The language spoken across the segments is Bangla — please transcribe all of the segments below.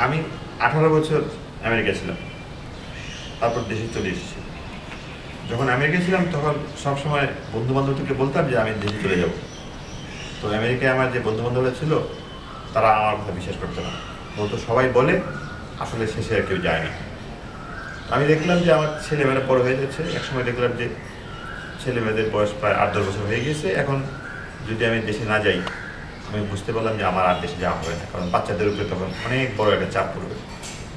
আমি 18 বছর আমেরিকা ছিলাম, তারপর দেশে চলে এসেছি। যখন আমেরিকা ছিলাম তখন সবসময় বন্ধু বান্ধবদেরকে বলতাম যে আমি দেশে চলে যাব। তো আমেরিকায় আমার যে বন্ধু বান্ধবরা ছিল তারা আমার কথা বিশ্বাস করতো না, বলতো সবাই বলে, আসলে শেষে আর কেউ যায় না। আমি দেখলাম যে আমার ছেলেমেয়েরা বড় হয়ে যাচ্ছে। একসময় দেখলাম যে ছেলেমেয়েদের বয়স প্রায় 8-10 বছর হয়ে গেছে। এখন যদি আমি দেশে না যাই, আমি বুঝতে পারলাম যে আমার আর দেশে যাওয়া হবে না, কারণ বাচ্চাদের উপরে তখন অনেক বড় একটা চাপ পড়বে।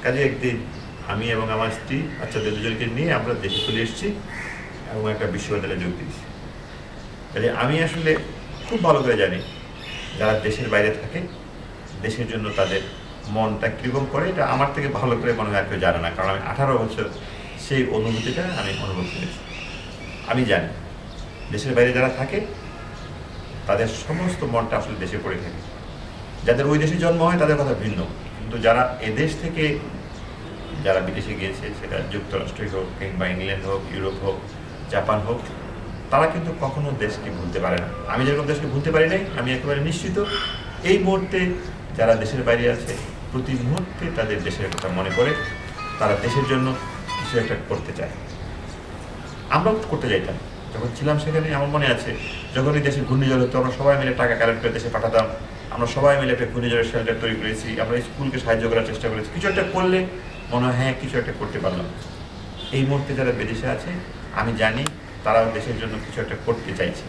কাজে একদিন আমি এবং আমার স্ত্রী বাচ্চাদের দুজনকে নিয়ে আমরা দেশে চলে এসেছি এবং একটা বিশ্ববিদ্যালয়ে যোগ দিয়েছি। কাজে আমি আসলে খুব ভালো করে জানি যারা দেশের বাইরে থাকে দেশের জন্য তাদের মনটা কীরকম করে, এটা আমার থেকে ভালো করে মনে হয় আর কেউ জানে না, কারণ আমি 18 বছর সেই অনুভূতিটা আমি অনুভব করেছি। আমি জানি দেশের বাইরে যারা থাকে তাদের সমস্ত মনটা আসলে দেশে পড়ে থাকে। যাদের ওই দেশে জন্ম হয় তাদের কথা ভিন্ন, কিন্তু যারা এদেশ থেকে যারা বিদেশে গিয়েছে, সেটা যুক্তরাষ্ট্রই হোক কিংবা ইংল্যান্ড হোক, ইউরোপ হোক, জাপান হোক, তারা কিন্তু কখনো দেশকে ভুলতে পারে না। আমি যেরকম দেশকে ভুলতে পারি নাই, আমি একেবারে নিশ্চিত এই মুহূর্তে যারা দেশের বাইরে আছে প্রতি মুহূর্তে তাদের দেশের কথা মনে করে, তারা দেশের জন্য কিছু একটা করতে চায়। আমরাও করতে যাইতাম যখন ছিলাম সেখানে। আমার মনে আছে যখন এই দেশে ঘূর্ণিঝড় হতো আমরা সবাই মিলে টাকা কালেক্ট করে দেশে পাঠাতাম। আমরা সবাই মিলে একটা ঘূর্ণিঝড়ের শেল্টার তৈরি করেছি, আমরা স্কুলকে সাহায্য করার চেষ্টা করেছি। কিছু একটা করলে মনে হয় হ্যাঁ কিছু একটা করতে পারলাম। এই মুহূর্তে যারা বিদেশে আছে আমি জানি তারাও দেশের জন্য কিছু একটা করতে চাইছে।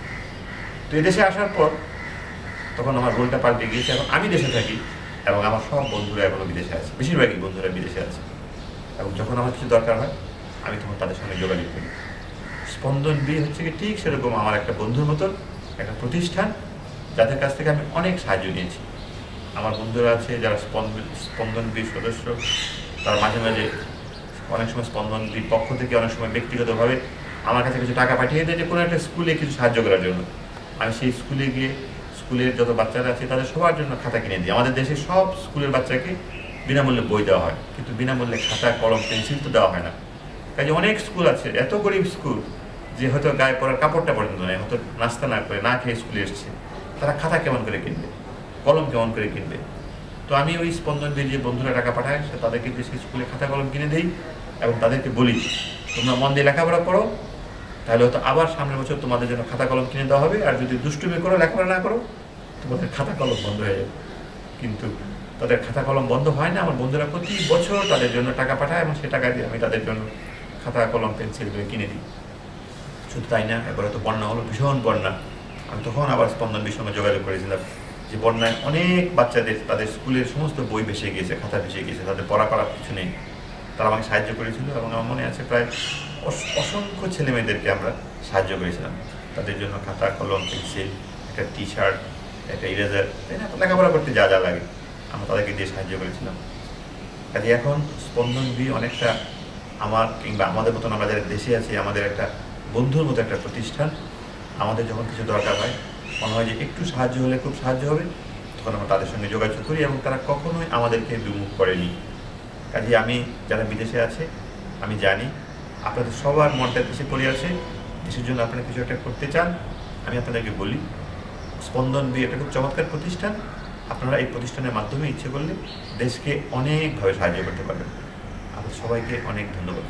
তো এই দেশে আসার পর তখন আমার রোলটা পাল্টে গিয়েছে। এখন আমি দেশে থাকি এবং আমার সব বন্ধুরা এখনও বিদেশে আছে, বেশিরভাগই বন্ধুরা বিদেশে আছে। এবং যখন আমার কিছু দরকার হয় আমি তখন তাদের সঙ্গে যোগাযোগ করি। স্পন্দন বি হচ্ছে কি ঠিক সেরকম আমার একটা বন্ধুর মতন একটা প্রতিষ্ঠান, যাদের কাছ থেকে আমি অনেক সাহায্য নিয়েছি। আমার বন্ধুরা আছে যারা স্পন্দন বির সদস্য, তারা মাঝে মাঝে অনেক সময় স্পন্দন বির পক্ষ থেকে অনেক সময় ব্যক্তিগতভাবে আমার কাছে কিছু টাকা পাঠিয়ে দেয় যে কোনো একটা স্কুলে কিছু সাহায্য করার জন্য। আমি সেই স্কুলে গিয়ে স্কুলের যত বাচ্চারা আছে তাদের সবার জন্য খাতা কিনে দিই। আমাদের দেশে সব স্কুলের বাচ্চাকে বিনামূল্যে বই দেওয়া হয়, কিন্তু বিনামূল্যে খাতা কলম পেন্সিল তো দেওয়া হয় না। কাজে অনেক স্কুল আছে এত গরিব স্কুল যে হয়তো গায়ে পড়ার কাপড়টা পর্যন্ত নেই, হয়তো নাস্তা না করে না খেয়ে স্কুলে এসছে, তারা খাতা কেমন করে কিনবে, কলম কেমন করে কিনবে। তো আমি ওই স্পন্দন দিয়ে যে বন্ধুরা টাকা পাঠায় তাদেরকে দেশে স্কুলে খাতা কলম কিনে দিই এবং তাদেরকে বলি তোমরা মন দিয়ে লেখাপড়া করো, তাহলে হয়তো আবার সামনের বছর তোমাদের জন্য খাতা কলম কিনে দেওয়া হবে। আর যদি দুষ্টুমি করো, লেখাপড়া না করো, তোমাদের খাতা কলম বন্ধ হয়ে যাবে। কিন্তু তাদের খাতা কলম বন্ধ হয় না। আমার বন্ধুরা প্রতি বছর তাদের জন্য টাকা পাঠায় এবং সে টাকা দিয়ে আমি তাদের জন্য খাতা কলম পেন্সিলগুলো কিনে দিই। শুধু তাই না, এবারে তো বন্যা হলো, ভীষণ বন্যা। আমি তখন আবার স্পন্দন বির সঙ্গে যোগাযোগ করেছিলাম যে বন্যায় অনেক বাচ্চাদের তাদের স্কুলের সমস্ত বই ভেসে গিয়েছে, খাতা ভেসে গিয়েছে, তাদের পড়া করার কিছু নেই। তারা আমাকে সাহায্য করেছিল এবং আমার মনে আছে প্রায় অসংখ্য ছেলেমেয়েদেরকে আমরা সাহায্য করেছিলাম। তাদের জন্য খাতা কলম পেন্সিল, একটা টি শার্ট, একটা ইরেজার, তাই না, লেখাপড়া করতে যা যা লাগে আমরা তাদেরকে দিয়ে সাহায্য করেছিলাম। কাজে এখন স্পন্দন বি অনেকটা আমার কিংবা আমাদের মতন আমরা যারা দেশে আছি আমাদের একটা বন্ধুর মতো একটা প্রতিষ্ঠান। আমাদের যখন কিছু দরকার হয়, মনে হয় যে একটু সাহায্য হলে খুব সাহায্য হবে, তখন আমরা তাদের সঙ্গে যোগাযোগ করি এবং তারা কখনোই আমাদেরকে বিমুখ করেনি। কাজে আমি যারা বিদেশে আছে আমি জানি আপনাদের সবার মনটা দেশে পড়ে আছে, দেশের জন্য আপনারা কিছু একটা করতে চান। আমি আপনাদেরকে বলি স্পন্দন বি একটা খুব চমৎকার প্রতিষ্ঠান। আপনারা এই প্রতিষ্ঠানের মাধ্যমে ইচ্ছে করলে দেশকে অনেকভাবে সাহায্য করতে পারবেন। আপনাদের সবাইকে অনেক ধন্যবাদ।